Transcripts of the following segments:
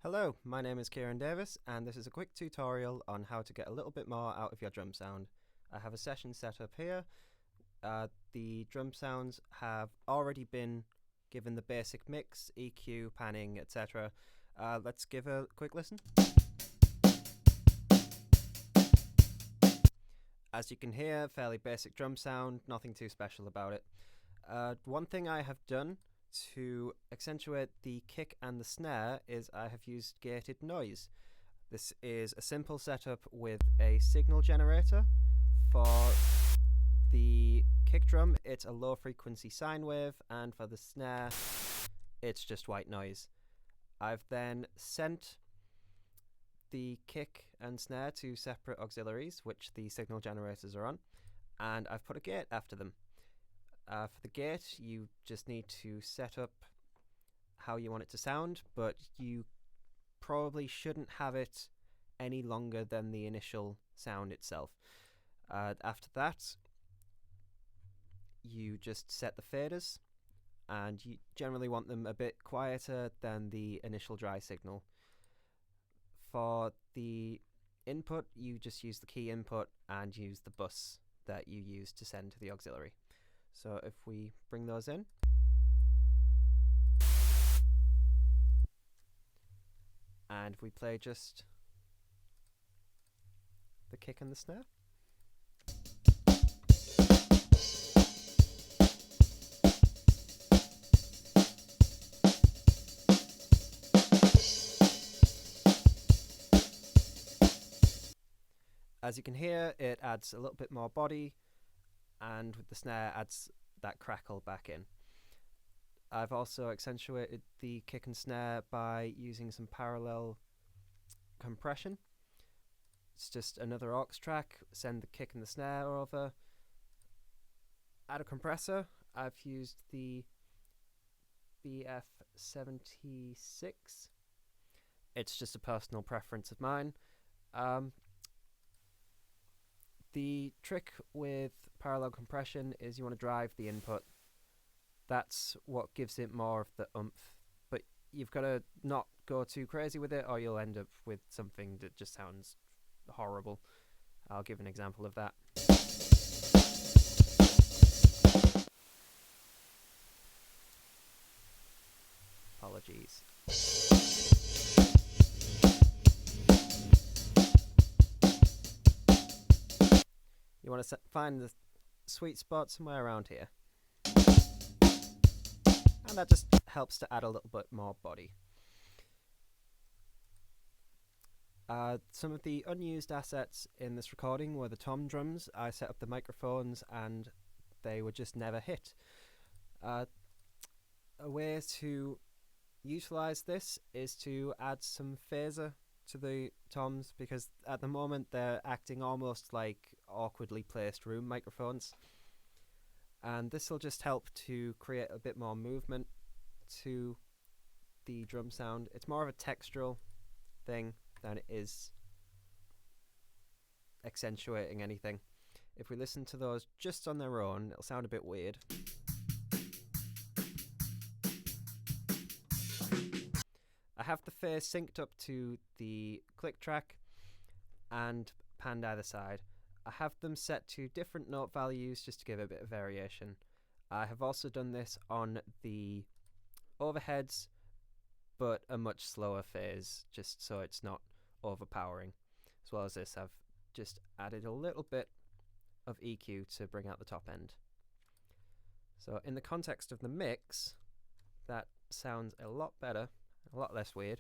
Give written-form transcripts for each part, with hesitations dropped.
Hello, my name is Kieran Davis, and this is a quick tutorial on how to get a little bit more out of your drum sound. I have a session set up here. The drum sounds have already been given the basic mix, EQ, panning, etc. Let's give a quick listen. As you can hear, fairly basic drum sound, nothing too special about it. One thing I have done to accentuate the kick and the snare is I have used gated noise. This is a simple setup with a signal generator. For the kick drum, it's a low frequency sine wave, and for the snare, it's just white noise. I've then sent the kick and snare to separate auxiliaries, which the signal generators are on, and I've put a gate after them. For the gate, you just need to set up how you want it to sound, but you probably shouldn't have it any longer than the initial sound itself. After that, you just set the faders, and you generally want them a bit quieter than the initial dry signal. For the input, you just use the key input and use the bus that you use to send to the auxiliary. So if we bring those in, and if we play just the kick and the snare, as you can hear, it adds a little bit more body, and with the snare adds that crackle back in. I've also accentuated the kick and snare by using some parallel compression. It's just another aux track, send the kick and the snare over. Add a compressor. I've used the BF76. It's just a personal preference of mine. The trick with parallel compression is you want to drive the input. That's what gives it more of the oomph, but you've got to not go too crazy with it or you'll end up with something that just sounds horrible. I'll give an example of that. Apologies. You want to find the sweet spot somewhere around here. And that just helps to add a little bit more body. Some of the unused assets in this recording were the tom drums. I set up the microphones and they were just never hit. A way to utilize this is to add some phaser to the toms, because at the moment they're acting almost like awkwardly placed room microphones, and this will just help to create a bit more movement to the drum sound. It's more of a textural thing than it is accentuating anything. If we listen to those just on their own, it'll sound a bit weird. I have the phase synced up to the click track and panned either side. I have them set to different note values just to give a bit of variation. I have also done this on the overheads, but a much slower phase, just so it's not overpowering. As well as this, I've just added a little bit of EQ to bring out the top end. So in the context of the mix, that sounds a lot better, a lot less weird.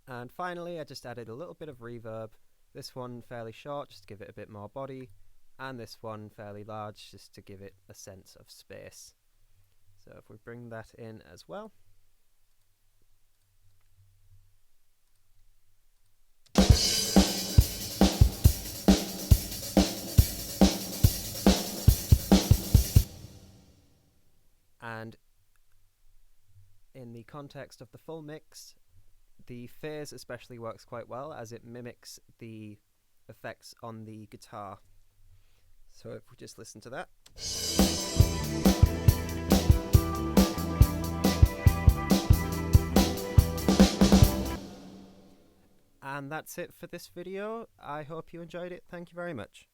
And finally, I just added a little bit of reverb. This one fairly short, just to give it a bit more body, and this one fairly large, just to give it a sense of space. So if we bring that in as well. And in the context of the full mix, the phase especially works quite well as it mimics the effects on the guitar. So if we just listen to that. And that's it for this video. I hope you enjoyed it. Thank you very much.